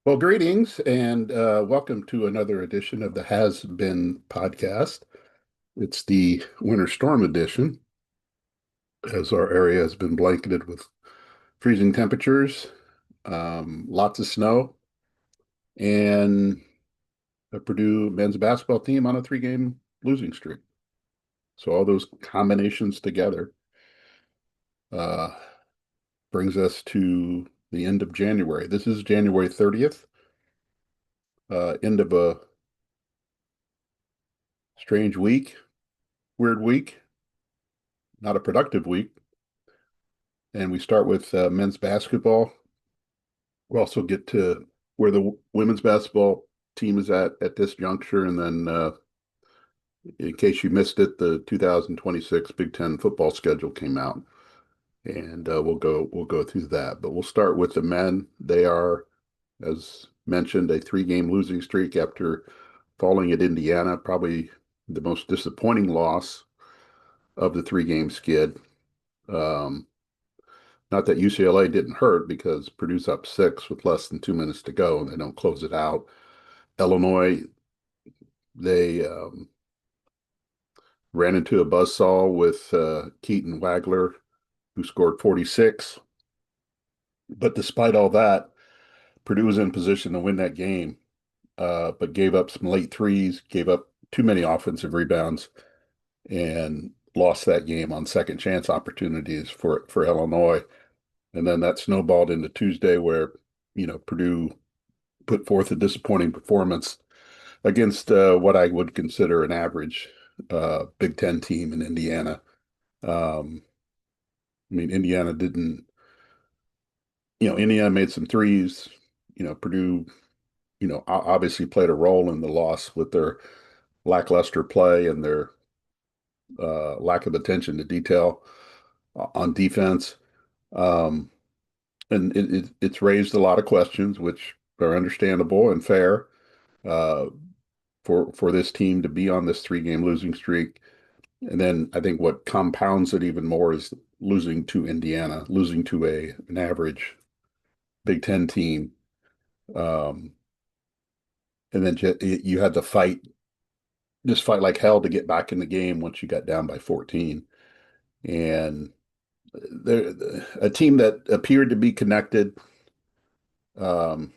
Well, greetings and welcome to another edition of the Has Been podcast. It's the winter storm edition, as our area has been blanketed with freezing temperatures, lots of snow, and the Purdue men's basketball team on a three-game losing streak. So all those combinations together uh, brings us to the end of January. This is January 30th, end of a strange week, weird week, not a productive week. And we start with men's basketball. We'll also get to where the women's basketball team is at this juncture, and then in case you missed it, the 2026 Big Ten football schedule came out, and we'll go through that. But we'll start with the men. They are, as mentioned, a three-game losing streak after falling at Indiana, probably the most disappointing loss of the three-game skid. Um, Not that UCLA didn't hurt because Purdue's up six with less than 2 minutes to go and they don't close it out. Illinois, they ran into a buzzsaw with Keaton Wagler, who scored 46. But despite all that, Purdue was in position to win that game, but gave up some late threes, gave up too many offensive rebounds, and lost that game on second chance opportunities for Illinois. And then that snowballed into Tuesday, where Purdue put forth a disappointing performance against what I would consider an average Big Ten team in Indiana. Um, I mean, Indiana made some threes. Purdue, obviously played a role in the loss with their lackluster play and their lack of attention to detail on defense. Um, and it's raised a lot of questions, which are understandable and fair. Uh, for this team to be on this three-game losing streak. And then I think what compounds it even more is losing to Indiana, losing to an average Big Ten team. Um, and then you had to just fight like hell to get back in the game once you got down by 14. And they're a team that appeared to be connected um,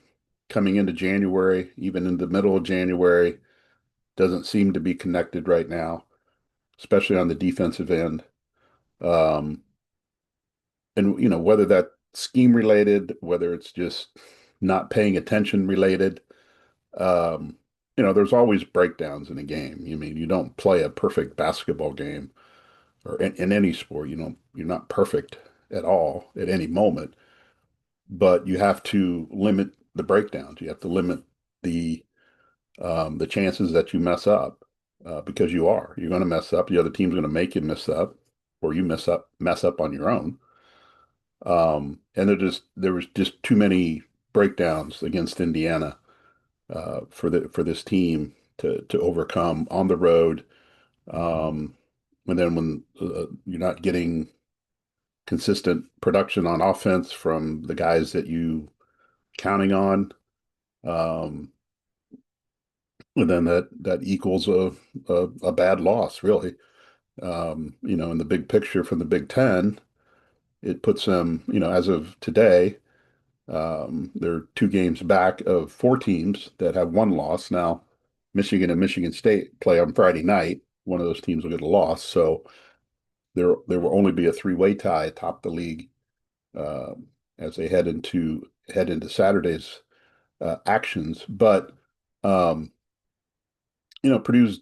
coming into January, even in the middle of January, doesn't seem to be connected right now, especially on the defensive end. Um, and whether that scheme related, whether it's just not paying attention related, um, there's always breakdowns in a game. You mean you don't play a perfect basketball game or in any sport. You're not perfect at all at any moment, but you have to limit the breakdowns. You have to limit the the chances that you mess up because you're going to mess up. The other team's going to make you mess up, or you mess up on your own. And there was just too many breakdowns against Indiana for this team to overcome on the road. Um, and then when you're not getting consistent production on offense from the guys that you counting on, um, and then that equals a bad loss, really. In the big picture from the Big Ten, it puts them, as of today. They're two games back of four teams that have one loss. Now, Michigan and Michigan State play on Friday night. One of those teams will get a loss. So there will only be a three-way tie atop the league uh, as they head into Saturday's actions. But um, Purdue's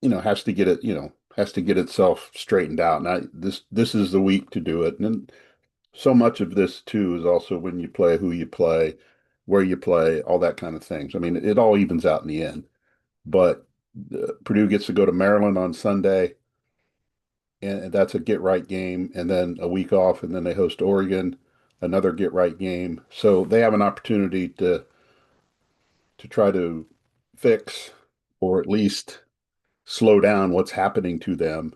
has to get itself straightened out. Now this is the week to do it. And then so much of this too is also when you play, who you play, where you play, all that kind of things. I mean, it all evens out in the end. But Purdue gets to go to Maryland on Sunday, and that's a get right game, and then a week off, and then they host Oregon, another get right game. So they have an opportunity to try to fix or at least slow down what's happening to them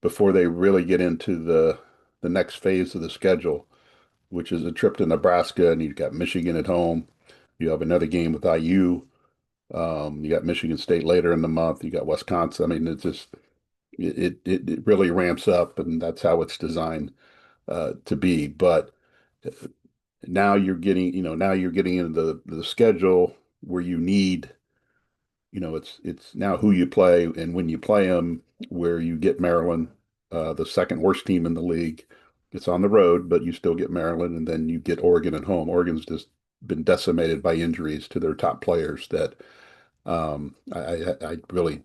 before they really get into the next phase of the schedule, which is a trip to Nebraska, and you've got Michigan at home. You have another game with IU. You got Michigan State later in the month. You got Wisconsin. I mean, it's just it really ramps up, and that's how it's designed to be. But now you're getting, now you're getting into the schedule where you need, it's now who you play and when you play them, where you get Maryland, the second worst team in the league. It's on the road, but you still get Maryland, and then you get Oregon at home. Oregon's just been decimated by injuries to their top players that I really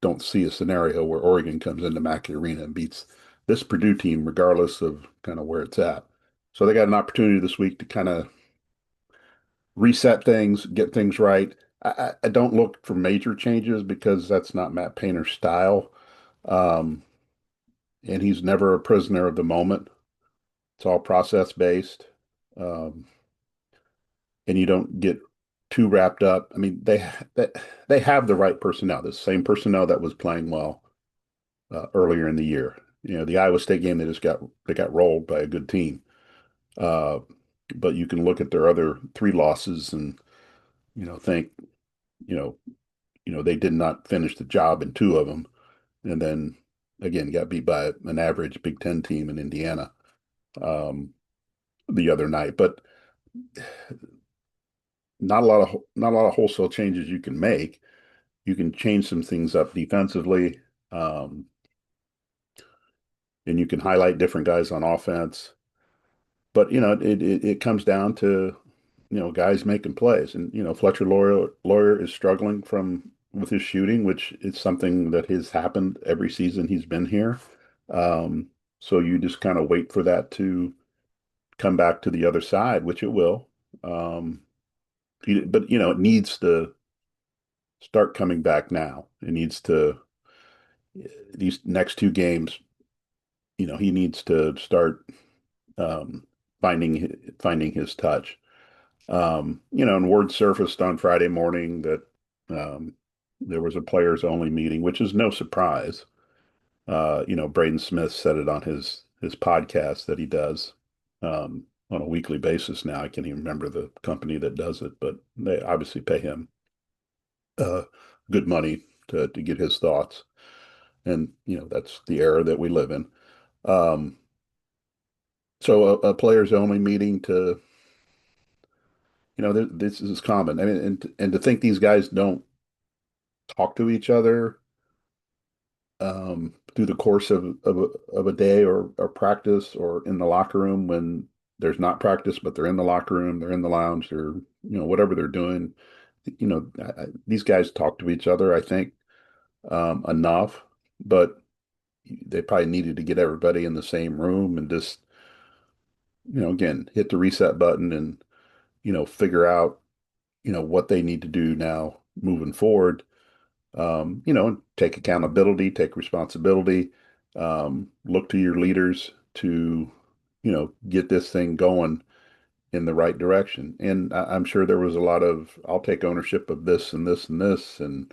don't see a scenario where Oregon comes into Mackey Arena and beats this Purdue team, regardless of kind of where it's at. So they got an opportunity this week to kind of reset things, get things right. I don't look for major changes because that's not Matt Painter's style. Um, and he's never a prisoner of the moment. It's all process based. Um, and you don't get too wrapped up. I mean, they have the right personnel, the same personnel that was playing well earlier in the year. The Iowa State game they got rolled by a good team. Uh, but you can look at their other three losses and think you know they did not finish the job in two of them, and then again got beat by an average Big Ten team in Indiana um, the other night. But not a lot of wholesale changes you can make. You can change some things up defensively, um, and you can highlight different guys on offense. But it comes down to guys making plays, and Fletcher Lawyer is struggling from with his shooting, which is something that has happened every season he's been here. Um, so you just kind of wait for that to come back to the other side, which it will. Um, but it needs to start coming back now. It needs to these next two games. He needs to start um, finding his touch. And word surfaced on Friday morning that there was a players only meeting, which is no surprise. Braden Smith said it on his podcast that he does on a weekly basis now. I can't even remember the company that does it, but they obviously pay him uh, good money to get his thoughts. And that's the era that we live in. Um, so a players only meeting to this is common. I mean, and to think these guys don't talk to each other through the course of a day or practice or in the locker room when there's not practice, but they're in the locker room, they're in the lounge, they're whatever they're doing. These guys talk to each other, I think, enough, but they probably needed to get everybody in the same room and just again hit the reset button and figure out what they need to do now moving forward. Take accountability, take responsibility, look to your leaders to, get this thing going in the right direction. And I'm sure there was a lot of, I'll take ownership of this and this and this, and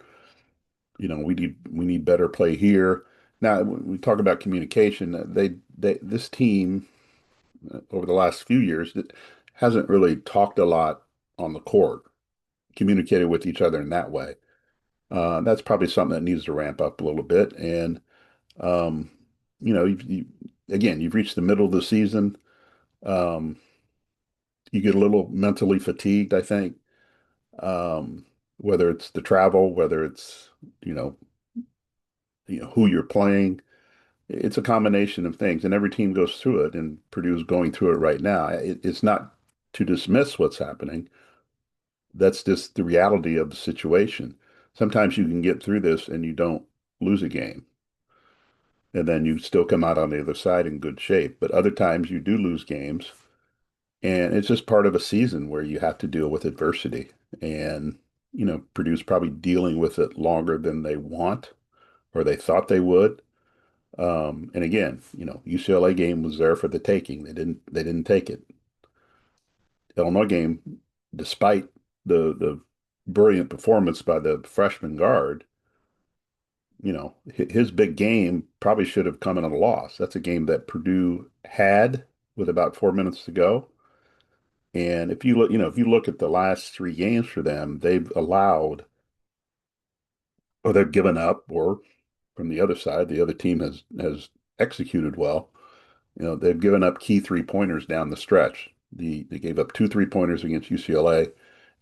we need better play here. Now, when we talk about communication, this team over the last few years that hasn't really talked a lot on the court, communicated with each other in that way. That's probably something that needs to ramp up a little bit. And um, again, you've reached the middle of the season. Um, you get a little mentally fatigued, I think. Whether it's the travel, whether it's you know, who you're playing, it's a combination of things, and every team goes through it. And Purdue's going through it right now. It's not to dismiss what's happening. That's just the reality of the situation. Sometimes you can get through this and you don't lose a game, and then you still come out on the other side in good shape. But other times you do lose games, and it's just part of a season where you have to deal with adversity. And, Purdue's probably dealing with it longer than they want or they thought they would. And again, UCLA game was there for the taking. They didn't take it. Illinois game, despite the brilliant performance by the freshman guard, his big game probably should have come in a loss. That's a game that Purdue had with about 4 minutes to go, And if you look, if you look at the last three games for them, they've allowed or they've given up, or from the other side, the other team has executed well. They've given up key three-pointers down the stretch. They gave up two three-pointers against UCLA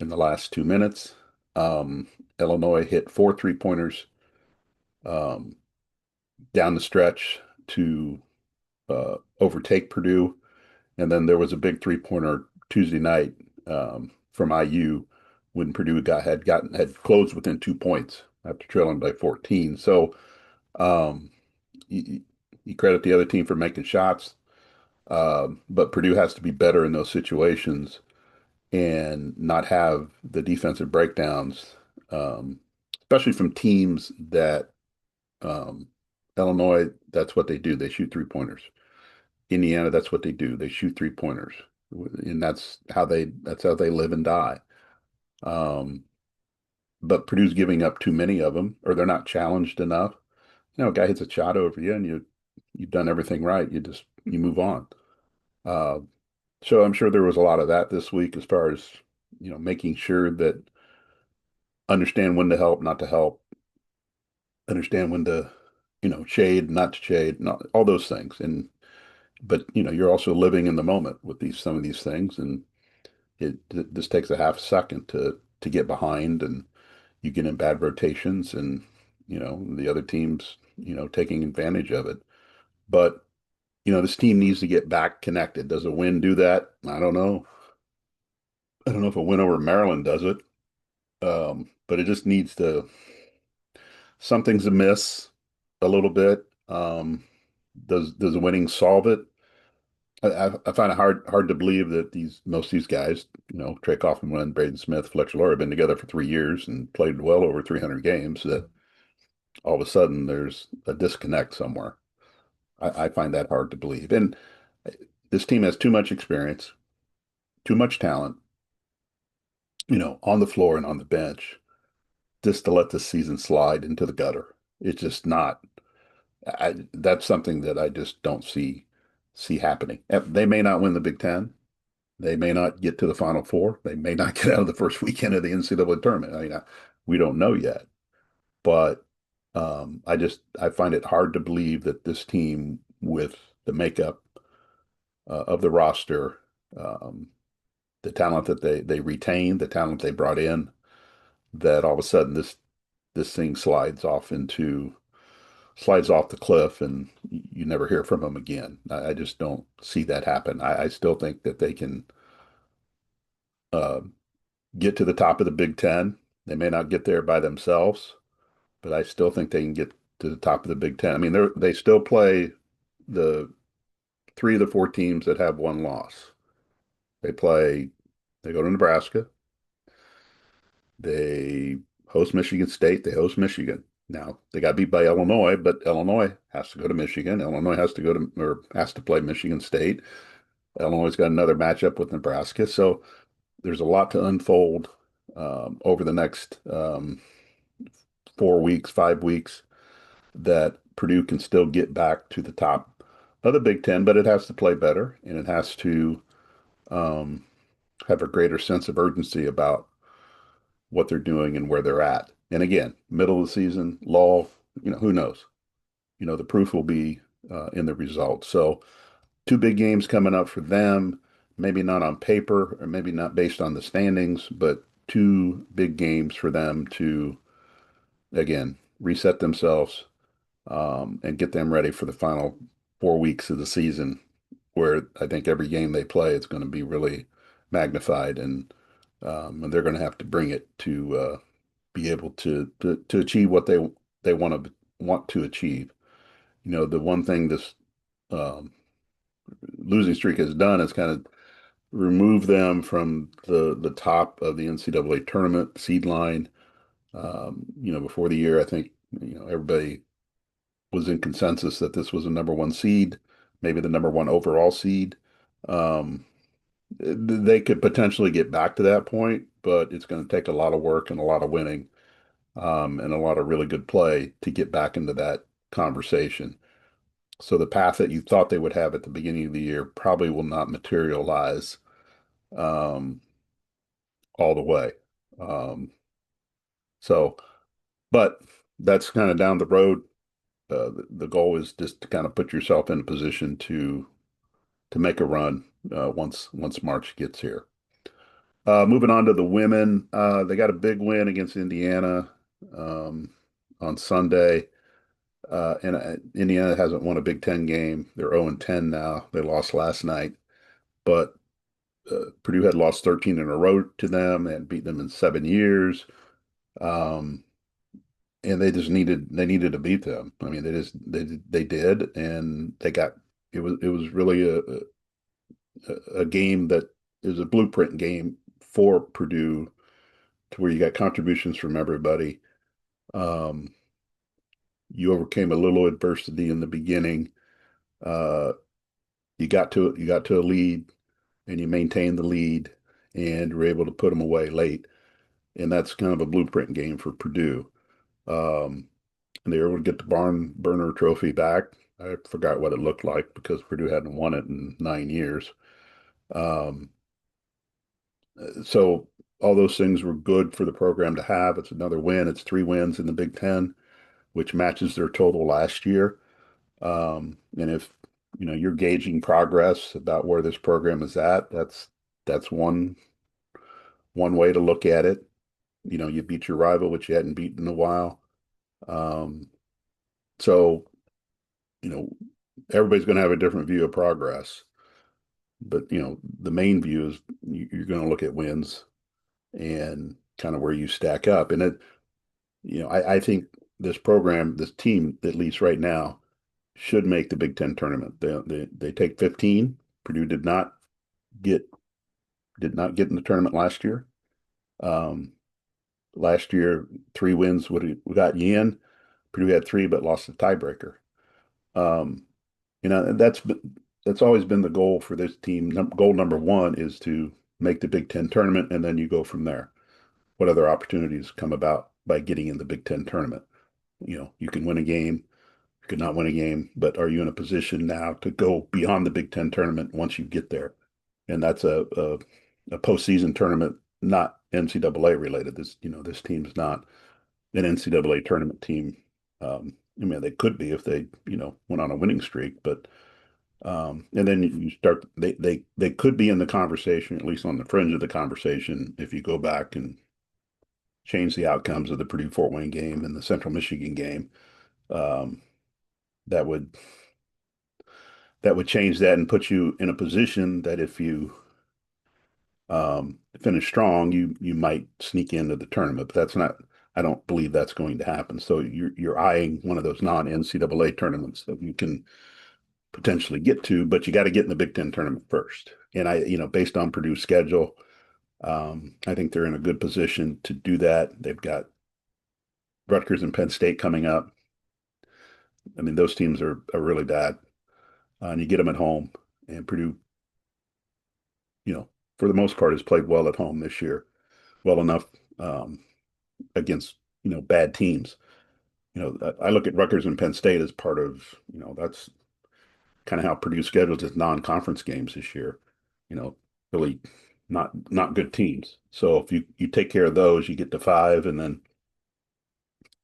in the last 2 minutes. Illinois hit four three-pointers um, down the stretch to overtake Purdue. And then there was a big three-pointer Tuesday night from IU when Purdue had closed within 2 points after trailing by 14. So you, you credit the other team for making shots, but Purdue has to be better in those situations and not have the defensive breakdowns, especially from teams that Illinois, that's what they do. They shoot three-pointers. Indiana, that's what they do. They shoot three-pointers, and that's how they live and die. Um, but Purdue's giving up too many of them, or they're not challenged enough. A guy hits a shot over you, and you've done everything right. You move on. Uh, so I'm sure there was a lot of that this week as far as making sure that understand when to help, not to help, understand when to shade, not to shade, not all those things. And but you're also living in the moment with these some of these things, and this takes a half second to get behind, and you get in bad rotations, and the other team's taking advantage of it. But this team needs to get back connected. Does a win do that? I don't know. I don't know if a win over Maryland does it. But it just needs to, something's amiss a little bit. Does winning solve it? I find it hard to believe that most of these guys, Trey Kaufman, Braden Smith, Fletcher Loyer, have been together for 3 years and played well over 300 games. That all of a sudden there's a disconnect somewhere. I find that hard to believe. And this team has too much experience, too much talent, on the floor and on the bench, just to let this season slide into the gutter. It's just not. That's something that I just don't see happening. They may not win the Big Ten. They may not get to the Final Four. They may not get out of the first weekend of the NCAA tournament. We don't know yet. But I find it hard to believe that this team, with the makeup of the roster, um, the talent that they retained, the talent they brought in, that all of a sudden this thing slides off the cliff and you never hear from them again. I just don't see that happen. I still think that they can uh, get to the top of the Big Ten. They may not get there by themselves, but I still think they can get to the top of the Big Ten. I mean, they still play the three of the four teams that have one loss. They play, they go to Nebraska, they host Michigan State, they host Michigan. Now they got beat by Illinois, but Illinois has to go to Michigan. Illinois has to go to or has to play Michigan State. Illinois got another matchup with Nebraska. So there's a lot to unfold over the next 4 weeks, 5 weeks, that Purdue can still get back to the top of the Big Ten, but it has to play better and it has to um, have a greater sense of urgency about what they're doing and where they're at. And again, middle of the season, lull, who knows? The proof will be in the results. So two big games coming up for them, maybe not on paper or maybe not based on the standings, but two big games for them to, again, reset themselves and get them ready for the final 4 weeks of the season, where I think every game they play is going to be really magnified, and they're going to have to bring it to be able to achieve what they want to achieve. The one thing this um, losing streak has done is kind of remove them from the top of the NCAA tournament seed line. Before the year, I think everybody was in consensus that this was a number one seed, maybe the number one overall seed. Um, they could potentially get back to that point, but it's going to take a lot of work and a lot of winning, and a lot of really good play to get back into that conversation. So the path that you thought they would have at the beginning of the year probably will not materialize um, all the way. Um, so, but that's kind of down the road. The goal is just to kind of put yourself in a position to make a run once March gets here. Moving on to the women, they got a big win against Indiana um, on Sunday. And Indiana hasn't won a Big Ten game. They're 0-10 now. They lost last night, but Purdue had lost 13 in a row to them and beat them in 7 years. Um, and they needed to beat them. I mean, they did, and they got it was really a game that is a blueprint game for Purdue to where you got contributions from everybody. Um, you overcame a little adversity in the beginning. Uh, you got to a lead and you maintained the lead and were able to put them away late. And that's kind of a blueprint game for Purdue. Um, and they were able to get the barn burner trophy back. I forgot what it looked like because Purdue hadn't won it in 9 years. Um, so all those things were good for the program to have. It's another win. It's 3 wins in the Big Ten, which matches their total last year. And if you're gauging progress about where this program is at, that's one way to look at it. You beat your rival, which you hadn't beaten in a while. Um, so, you know, everybody's going to have a different view of progress, but the main view is you're going to look at wins and kind of where you stack up. And I think this program, this team, at least right now, should make the Big Ten tournament. They take 15. Purdue get did not get in the tournament last year. Um, Last year, 3 wins we got you in. Purdue had three, but lost the tiebreaker. Um, that's always been the goal for this team. Goal number one is to make the Big Ten tournament, and then you go from there. What other opportunities come about by getting in the Big Ten tournament? You can win a game, you could not win a game, but are you in a position now to go beyond the Big Ten tournament once you get there? And that's a postseason tournament, not NCAA related. This team's not an NCAA tournament team. I mean, they could be if they, went on a winning streak, but and then you start they could be in the conversation, at least on the fringe of the conversation, if you go back and change the outcomes of the Purdue Fort Wayne game and the Central Michigan game. Um, that would change that and put you in a position that if you finish strong, you might sneak into the tournament. But that's not. I don't believe that's going to happen. So you're eyeing one of those non-NCAA tournaments that you can potentially get to, but you got to get in the Big Ten tournament first. And based on Purdue's schedule, I think they're in a good position to do that. They've got Rutgers and Penn State coming up. I mean, those teams are really bad, and you get them at home. And Purdue, for the most part, has played well at home this year, well enough against bad teams. I look at Rutgers and Penn State as part of that's kind of how Purdue schedules its non-conference games this year. You know, really not good teams. So if you take care of those, you get to five, and then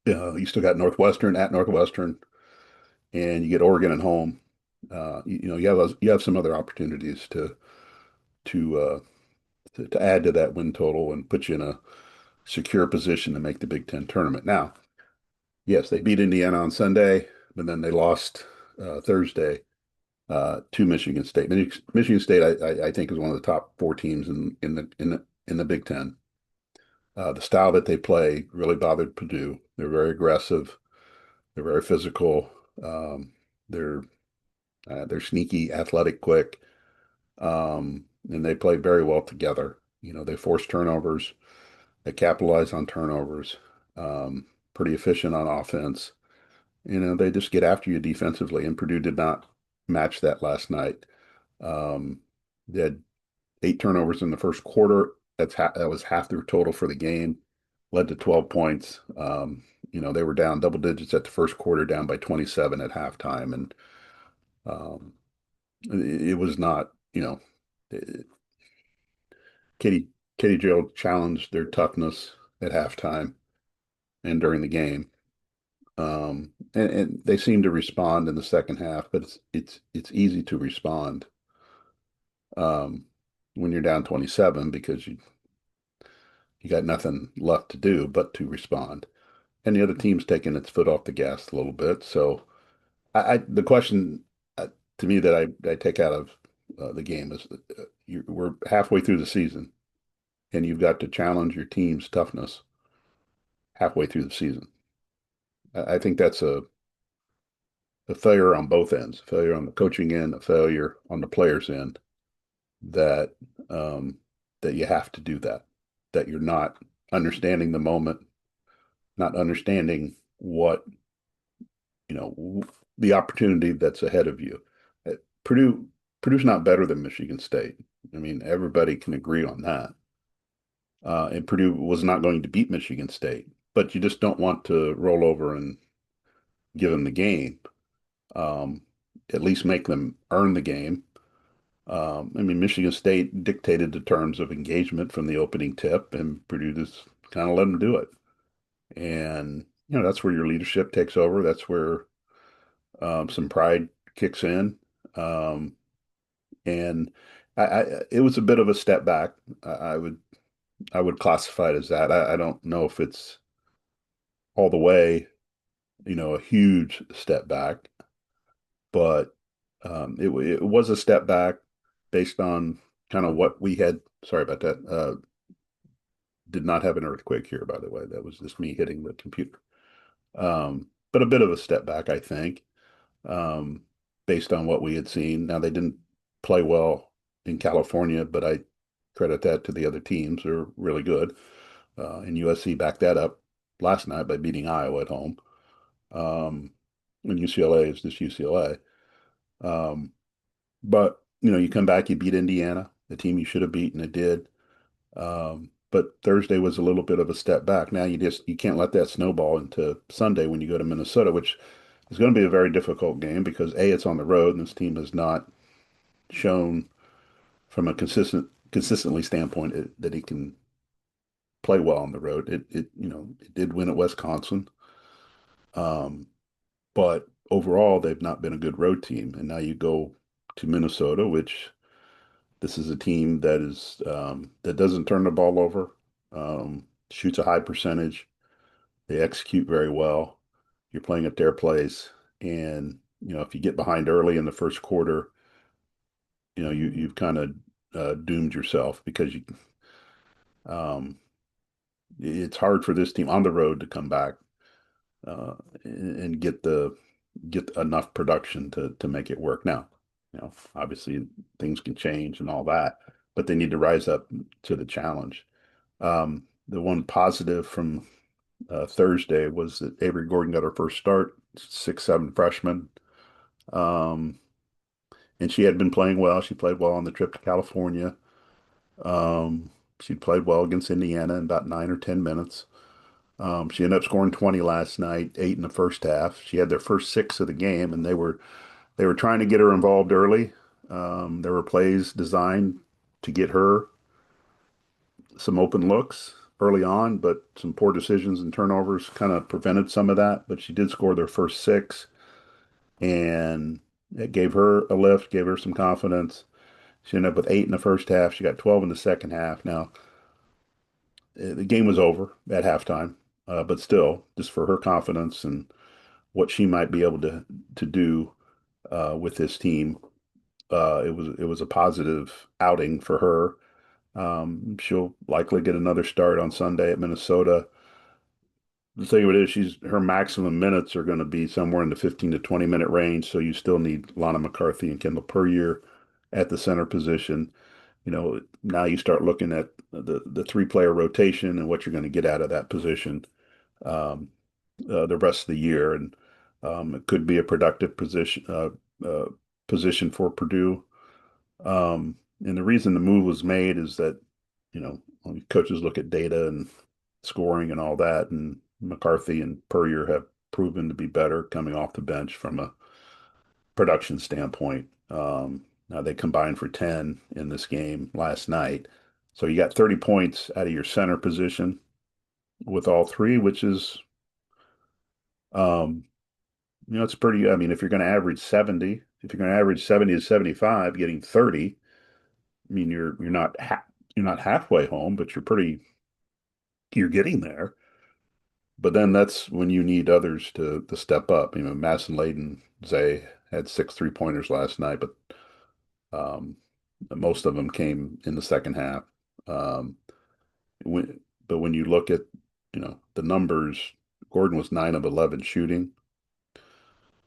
you still got Northwestern at Northwestern, and you get Oregon at home. You have some other opportunities to to add to that win total and put you in a secure position to make the Big Ten tournament. Now, yes, they beat Indiana on Sunday, but then they lost Thursday to Michigan State. Michigan State, I think, is one of the top four teams in the Big Ten. The style that they play really bothered Purdue. They're very aggressive. They're very physical. Um, they're they're sneaky, athletic, quick, and they play very well together. They force turnovers. They capitalize on turnovers. Pretty efficient on offense. They just get after you defensively, and Purdue did not match that last night. Um, they had 8 turnovers in the first quarter. That was half their total for the game. Led to 12 points. They were down double digits at the first quarter, down by 27 at halftime, and um, it was not. Katie Katie Jill challenged their toughness at halftime and during the game. And they seem to respond in the second half, but it's easy to respond um, when you're down 27 because you got nothing left to do but to respond. And the other team's taking its foot off the gas a little bit. So the question uh, to me that I take out of the game is we're halfway through the season and you've got to challenge your team's toughness halfway through the season. I think that's a failure on both ends, a failure on the coaching end, a failure on the players' end that um, that you have to do that, that you're not understanding the moment, not understanding what, the opportunity that's ahead of you. Uh, Purdue, Purdue's not better than Michigan State. I mean, everybody can agree on that. And Purdue was not going to beat Michigan State, but you just don't want to roll over and give them the game. Um, at least make them earn the game. I mean, Michigan State dictated the terms of engagement from the opening tip, and Purdue just kind of let them do it. And, that's where your leadership takes over. That's where some pride kicks in. Um, and it was a bit of a step back. I would classify it as that. I don't know if it's all the way, a huge step back, but it was a step back based on kind of what we had. Sorry about that. Did not have an earthquake here, by the way. That was just me hitting the computer. But a bit of a step back, I think, um, based on what we had seen. Now, they didn't play well in California, but I credit that to the other teams. They're really good. And USC backed that up last night by beating Iowa at home. And UCLA is just UCLA. But, you come back, you beat Indiana, the team you should have beaten, it did. But Thursday was a little bit of a step back. Now you can't let that snowball into Sunday when you go to Minnesota, which is going to be a very difficult game because A, it's on the road, and this team has not shown from a consistently standpoint that he can play well on the road. It did win at Wisconsin, um, but overall they've not been a good road team. And now you go to Minnesota, which this is a team that doesn't turn the ball over, shoots a high percentage. They execute very well. You're playing at their place, and if you get behind early in the first quarter, you've kind of doomed yourself because um, it's hard for this team on the road to come back and get enough production to make it work. Now, obviously things can change and all that, but they need to rise up to the challenge. The one positive from Thursday was that Avery Gordon got her first start, 6'7" freshman. Um, and she had been playing well. She played well on the trip to California. She played well against Indiana in about 9 or 10 minutes. She ended up scoring 20 last night, 8 in the first half. She had their first six of the game, and they were trying to get her involved early. There were plays designed to get her some open looks early on, but some poor decisions and turnovers kind of prevented some of that. But she did score their first six, and it gave her a lift, gave her some confidence. She ended up with 8 in the first half. She got 12 in the second half. Now, the game was over at halftime, but still, just for her confidence and what she might be able to do with this team, it was a positive outing for her. She'll likely get another start on Sunday at Minnesota. The thing with it is, her maximum minutes are going to be somewhere in the 15 to 20 minute range. So you still need Lana McCarthy and Kendall Puryear at the center position. Now you start looking at the three-player rotation and what you're going to get out of that position um, the rest of the year, and it could be a productive position for Purdue. And the reason the move was made is that when coaches look at data and scoring and all that, and McCarthy and Puryear have proven to be better coming off the bench from a production standpoint. Now they combined for 10 in this game last night. So you got 30 points out of your center position with all three, which is, um, it's pretty. I mean, if you're going to average 70, if you're going to average 70 to 75, getting 30, I mean, you're not halfway home, but you're getting there. But then that's when you need others to step up. Madison Layden, Zay had 6 3-pointers last night, but um, most of them came in the second half. Um, but when you look at, the numbers, Gordon was 9 of 11 shooting,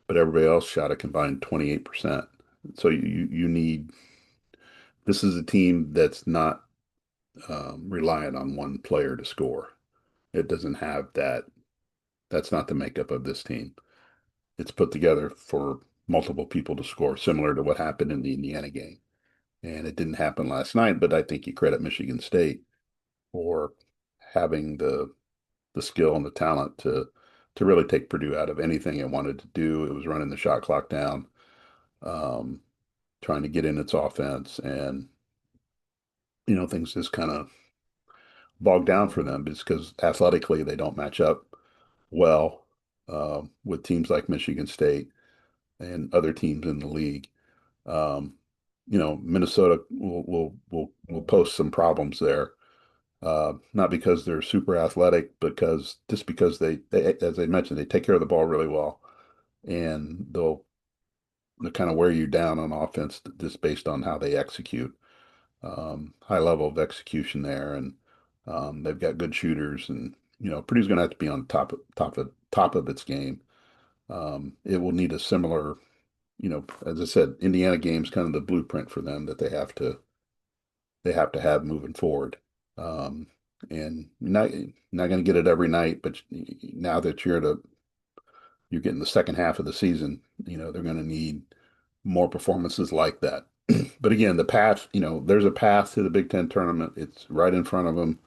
but everybody else shot a combined 28%. So you need, this is a team that's not reliant on one player to score. It doesn't have that. That's not the makeup of this team. It's put together for multiple people to score, similar to what happened in the Indiana game. And it didn't happen last night, but I think you credit Michigan State for having the skill and the talent to really take Purdue out of anything it wanted to do. It was running the shot clock down, um, trying to get in its offense, and things just kind of bogged down for them because athletically they don't match up well with teams like Michigan State and other teams in the league. Um, Minnesota will post some problems there. Not because they're super athletic, because they, as I mentioned, they take care of the ball really well, and they'll kind of wear you down on offense just based on how they execute. High level of execution there, and they've got good shooters, and Purdue's going to have to be on top of its game. It will need a similar, as I said, Indiana game's kind of the blueprint for them that they have to have moving forward. Um, and not going to get it every night, but now that you're getting the second half of the season, they're going to need more performances like that. But again, the path, there's a path to the Big Ten tournament. It's right in front of them.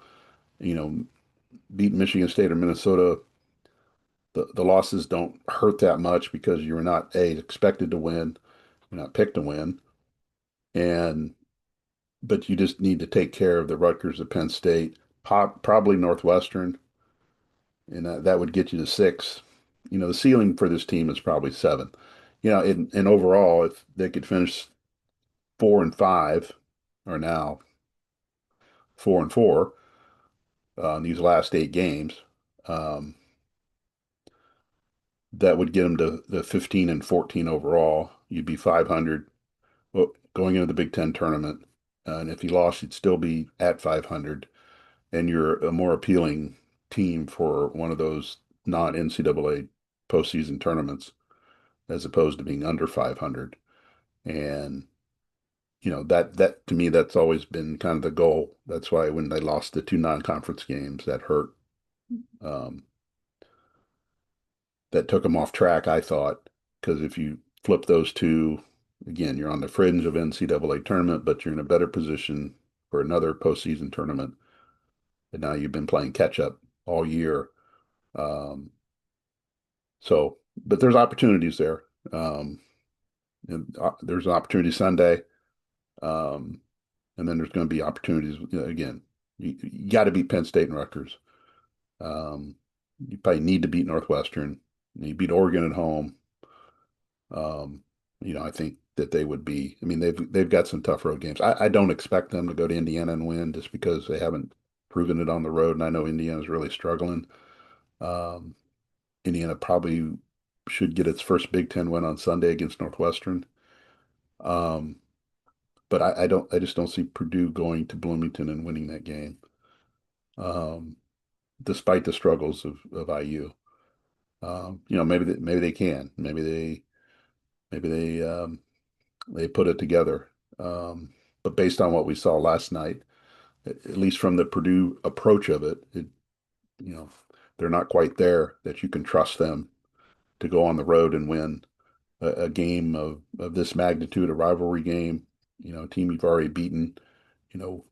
You know, beat Michigan State or Minnesota, the losses don't hurt that much because you're not expected to win, you're not picked to win, and but you just need to take care of the Rutgers of Penn State, probably Northwestern, and that would get you to 6. The ceiling for this team is probably 7. And overall, if they could finish 4-5, or now 4-4 in these last 8 games, um, that would get them to the 15-14 overall. You'd be 500 going into the Big Ten tournament. And if you lost, you'd still be at 500. And you're a more appealing team for one of those non-NCAA postseason tournaments as opposed to being under 500. And, that to me, that's always been kind of the goal. That's why when they lost the 2 non-conference games, that hurt. Um, that took them off track, I thought, because if you flip those two, again, you're on the fringe of NCAA tournament, but you're in a better position for another postseason tournament. And now you've been playing catch up all year. Um, but there's opportunities there. And there's an opportunity Sunday. Um, and then there's going to be opportunities, again, you got to beat Penn State and Rutgers. You probably need to beat Northwestern. You beat Oregon at home. Um, I think that they would be. I mean, they've got some tough road games. I don't expect them to go to Indiana and win just because they haven't proven it on the road, and I know Indiana's really struggling. Um, Indiana probably should get its first Big Ten win on Sunday against Northwestern. Um, but I don't. I just don't see Purdue going to Bloomington and winning that game, um, despite the struggles of IU. Maybe they can. Maybe they put it together. But based on what we saw last night, at least from the Purdue approach of it, you know, they're not quite there that you can trust them to go on the road and win a game of this magnitude, a rivalry game, a team you've already beaten. You know,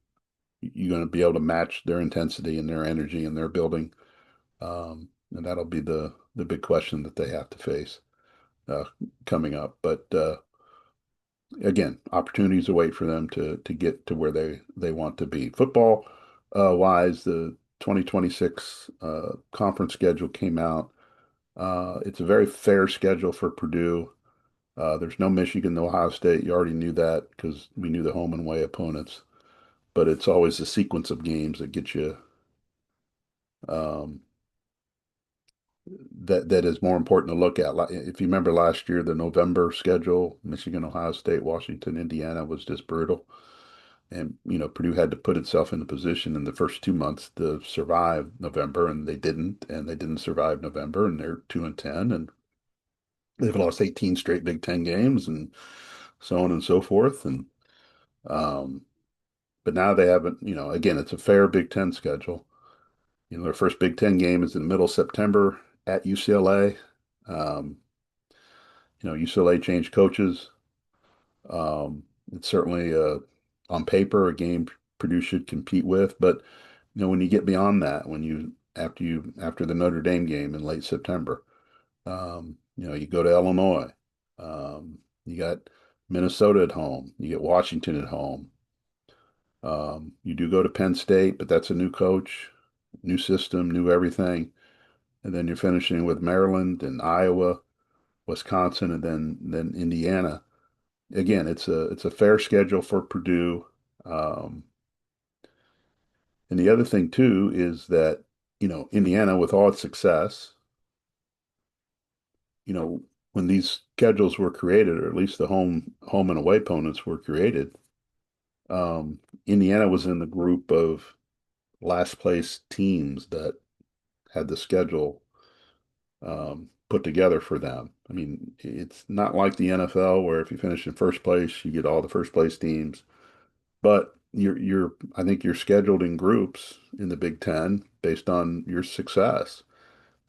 you're going to be able to match their intensity and their energy and their building. And that'll be the big question that they have to face uh, coming up. But again, opportunities await for them to get to where they want to be. Football wise, the 2026 conference schedule came out. It's a very fair schedule for Purdue. There's no Michigan, no Ohio State. You already knew that because we knew the home and away opponents. But it's always the sequence of games that get you um, that is more important to look at. If you remember last year, the November schedule, Michigan, Ohio State, Washington, Indiana was just brutal. And, Purdue had to put itself in a position in the first 2 months to survive November, and they didn't. And they didn't survive November, and they're 2-10, and they've lost 18 straight Big Ten games, and so on and so forth. And um, but now they haven't. Again, it's a fair Big Ten schedule. Their first Big Ten game is in the middle of September at UCLA. Um, UCLA changed coaches. It's certainly on paper a game Purdue should compete with, but when you get beyond that, after the Notre Dame game in late September, you go to Illinois, you got Minnesota at home, you get Washington at home. You do go to Penn State, but that's a new coach, new system, new everything. And then you're finishing with Maryland and Iowa, Wisconsin, and then Indiana. Again, it's a fair schedule for Purdue. Um, and the other thing too is that, Indiana, with all its success, you know, when these schedules were created, or at least the home and away opponents were created, Indiana was in the group of last place teams that had the schedule put together for them. I mean, it's not like the NFL where if you finish in first place, you get all the first place teams. But I think you're scheduled in groups in the Big Ten based on your success.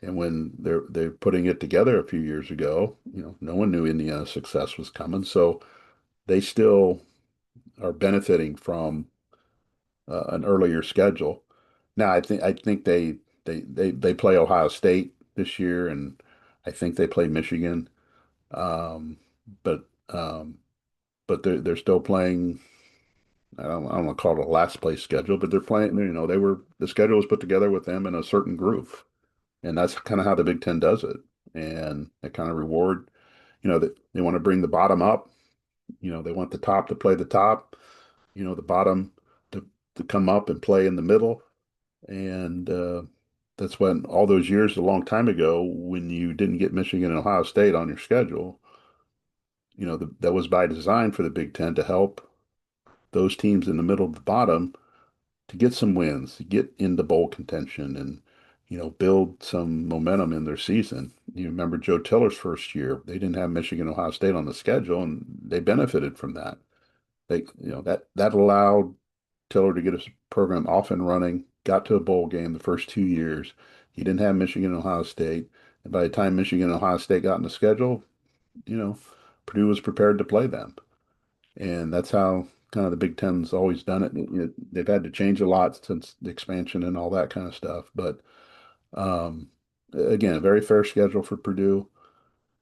And when they're putting it together a few years ago, no one knew Indiana's success was coming. So they still are benefiting from an earlier schedule. Now I think they play Ohio State this year, and I think they play Michigan. Um, but um, but they're still playing. I don't want to call it a last place schedule, but they're playing. The schedule was put together with them in a certain group, and that's kind of how the Big Ten does it. And they kind of reward, that they want to bring the bottom up. They want the top to play the top. The bottom to come up and play in the middle. And that's when all those years, a long time ago, when you didn't get Michigan and Ohio State on your schedule, that was by design for the Big Ten to help those teams in the middle of the bottom to get some wins, to get into bowl contention and, build some momentum in their season. You remember Joe Tiller's first year, they didn't have Michigan, Ohio State on the schedule, and they benefited from that. That allowed Tiller to get his program off and running, got to a bowl game the first 2 years. He didn't have Michigan and Ohio State. And by the time Michigan and Ohio State got in the schedule, you know, Purdue was prepared to play them. And that's how kind of the Big Ten's always done it. They've had to change a lot since the expansion and all that kind of stuff. But again, a very fair schedule for Purdue.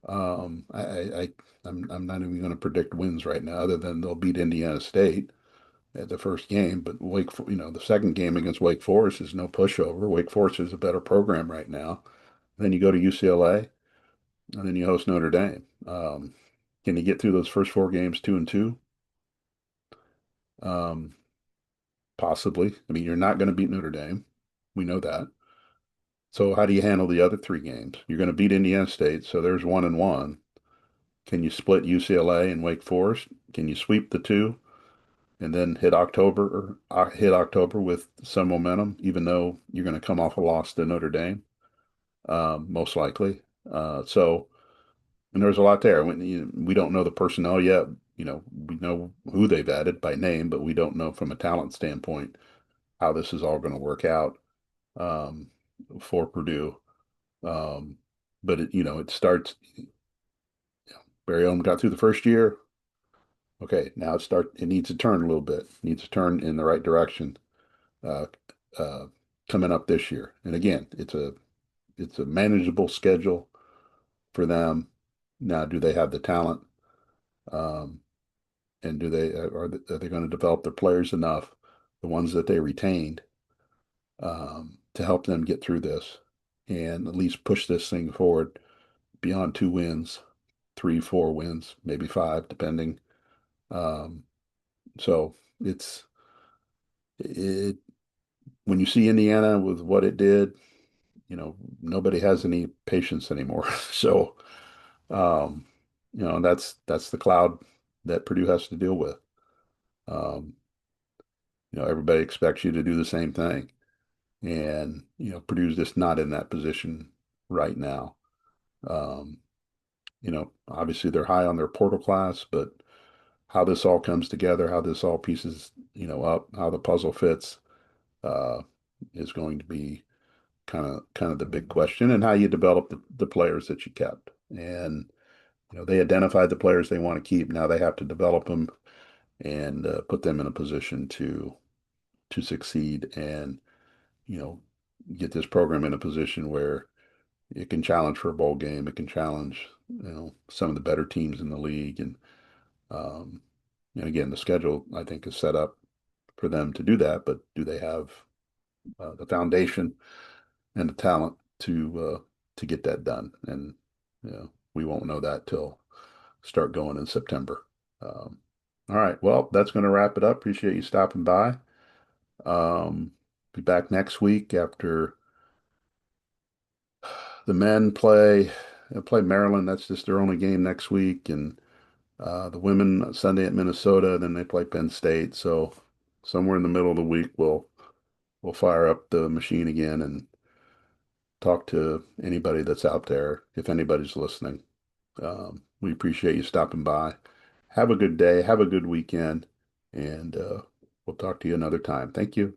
I'm not even going to predict wins right now, other than they'll beat Indiana State at the first game. But the second game against Wake Forest is no pushover. Wake Forest is a better program right now. Then you go to UCLA, and then you host Notre Dame. Can you get through those first four games 2-2? Um, Possibly. I mean, you're not going to beat Notre Dame. We know that. So how do you handle the other three games? You're going to beat Indiana State, so there's 1-1. Can you split UCLA and Wake Forest? Can you sweep the two and then hit October with some momentum, even though you're going to come off a loss to Notre Dame, most likely. And there's a lot there. We don't know the personnel yet. We know who they've added by name, but we don't know from a talent standpoint how this is all going to work out um, for Purdue. Um, but it starts. Barry Odom got through the first year. Okay, now it needs to turn a little bit. It needs to turn in the right direction uh, uh, coming up this year. And again, it's a manageable schedule for them. Now, do they have the talent? Um, and are they going to develop their players enough, the ones that they retained, to help them get through this and at least push this thing forward beyond 2 wins, three, 4 wins, maybe five, depending. Um, so it when you see Indiana with what it did, nobody has any patience anymore. So, um, that's the cloud that Purdue has to deal with. Um, everybody expects you to do the same thing. And, Purdue's just not in that position right now. Um, obviously they're high on their portal class, but how this all comes together, how this all pieces, up, how the puzzle fits, uh, is going to be kind of the big question, and how you develop the players that you kept. And, they identified the players they want to keep. Now they have to develop them and put them in a position to succeed and, you know, get this program in a position where it can challenge for a bowl game. It can challenge, some of the better teams in the league. Um, and again, the schedule, I think, is set up for them to do that. But do they have the foundation and the talent to get that done? And we won't know that till start going in September. All right, well, that's going to wrap it up. Appreciate you stopping by. Um, be back next week after the men play Maryland. That's just their only game next week, and the women Sunday at Minnesota. Then they play Penn State. So somewhere in the middle of the week, we'll fire up the machine again and talk to anybody that's out there, if anybody's listening. We appreciate you stopping by. Have a good day. Have a good weekend, and we'll talk to you another time. Thank you.